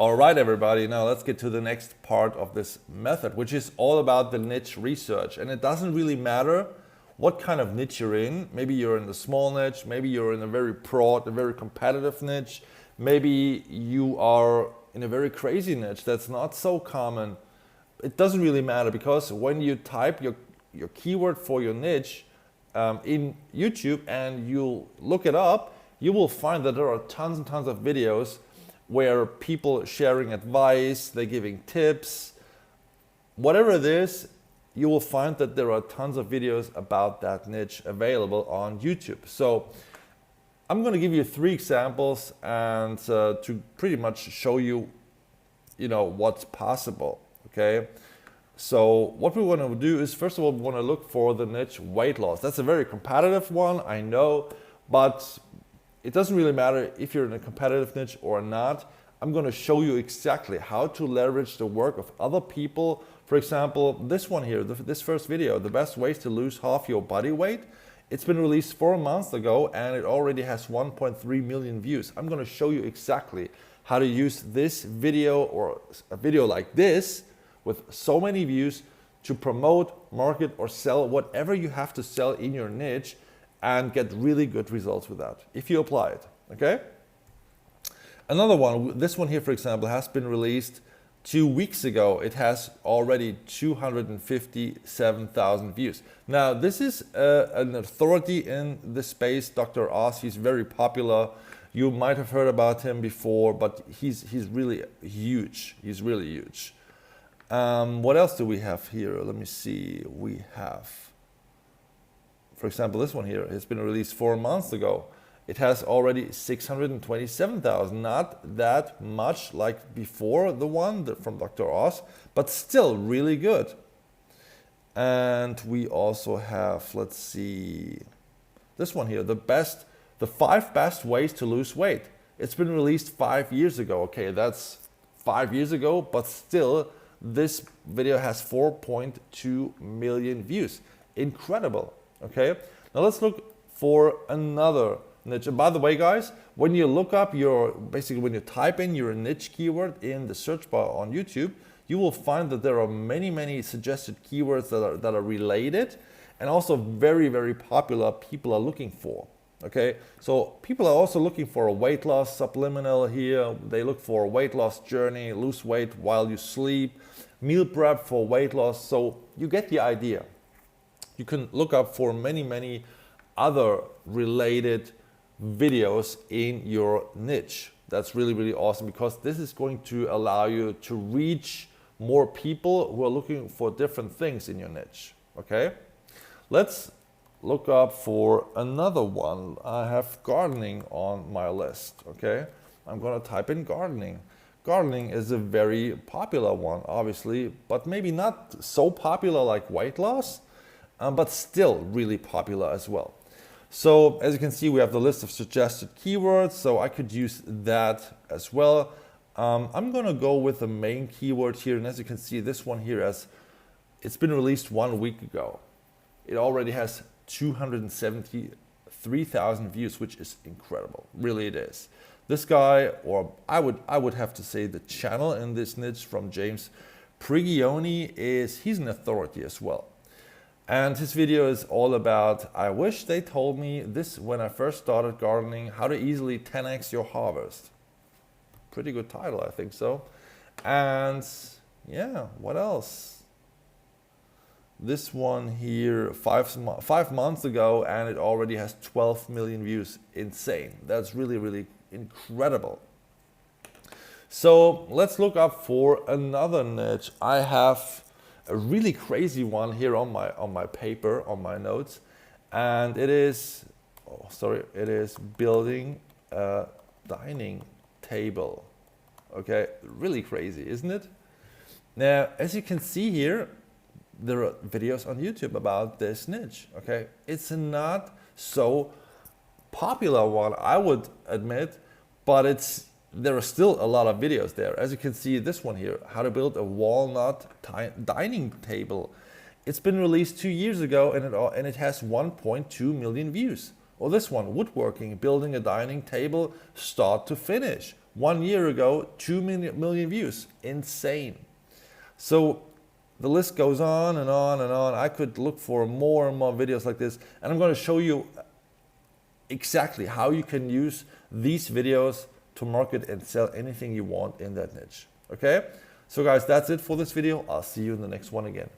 All right, everybody, now let's get to the next part of this method, which is all about the niche research. And it doesn't really matter what kind of niche you're in. Maybe you're in the small niche, maybe you're in a very broad, a very competitive niche, maybe you are in a very crazy niche that's not so common. It doesn't really matter, because when you type your keyword for your niche in YouTube and you look it up, you will find that there are tons and tons of videos where people sharing advice, they're giving tips, whatever it is, you will find that there are tons of videos about that niche available on YouTube. So I'm going to give you 3 examples and to pretty much show you, what's possible. Okay. So what we want to do is, first of all, we want to look for the niche weight loss. That's a very competitive one, I know, but it doesn't really matter if you're in a competitive niche or not. I'm going to show you exactly how to leverage the work of other people. For example, this one here, this first video, the best ways to lose half your body weight. It's been released 4 months ago and it already has 1.3 million views. I'm going to show you exactly how to use this video, or a video like this with so many views, to promote, market, or sell whatever you have to sell in your niche and get really good results with that if you apply it. Okay. Another one, this one here, for example, has been released 2 weeks ago. It has already 257,000 views. Now, this is an authority in the space, Dr. Oz. He's very popular. You might have heard about him before, but he's really huge. He's really huge. What else do we have here? Let me see. We have, for example, this one here has been released 4 months ago. It has already 627,000, not that much like before the one from Dr. Oz, but still really good. And we also have, let's see, this one here, the 5 best ways to lose weight. It's been released 5 years ago. Okay, that's 5 years ago, but still this video has 4.2 million views. Incredible. Okay, now let's look for another niche. And by the way, guys, when you look up when you type in your niche keyword in the search bar on YouTube, you will find that there are many suggested keywords that are related and also very, very popular people are looking for. Okay, so people are also looking for a weight loss subliminal here. They look for a weight loss journey, lose weight while you sleep, meal prep for weight loss. So you get the idea. You can look up for many other related videos in your niche. That's really, really awesome, because this is going to allow you to reach more people who are looking for different things in your niche. Okay, let's look up for another one. I have gardening on my list. Okay, I'm going to type in gardening. Gardening is a very popular one, obviously, but maybe not so popular like weight loss, but still really popular as well. So as you can see, we have the list of suggested keywords, so I could use that as well. I'm going to go with the main keyword here, and as you can see, this one here, it's been released 1 week ago. It already has 273,000 views, which is incredible. Really, it is. This guy, or I would have to say the channel in this niche from James Prigioni, he's an authority as well. And his video is all about, I wish they told me this when I first started gardening, how to easily 10x your harvest. Pretty good title, I think so. And yeah, what else? This one here, 5 months ago, and it already has 12 million views. Insane. That's really, really incredible. So let's look up for another niche. I have a really crazy one here on my paper, on my notes, and it is building a dining table. Okay, really crazy, isn't it? Now, as you can see here, there are videos on YouTube about this niche. Okay, it's not so popular one, I would admit, but there are still a lot of videos there. As you can see, this one here, how to build a walnut dining table. It's been released 2 years ago, and it has 1.2 million views. Or this one, woodworking, building a dining table, start to finish. 1 year ago, 2 million views. Insane. So the list goes on and on and on. I could look for more and more videos like this, and I'm going to show you exactly how you can use these videos to market and sell anything you want in that niche. Okay? So guys, that's it for this video. I'll see you in the next one again.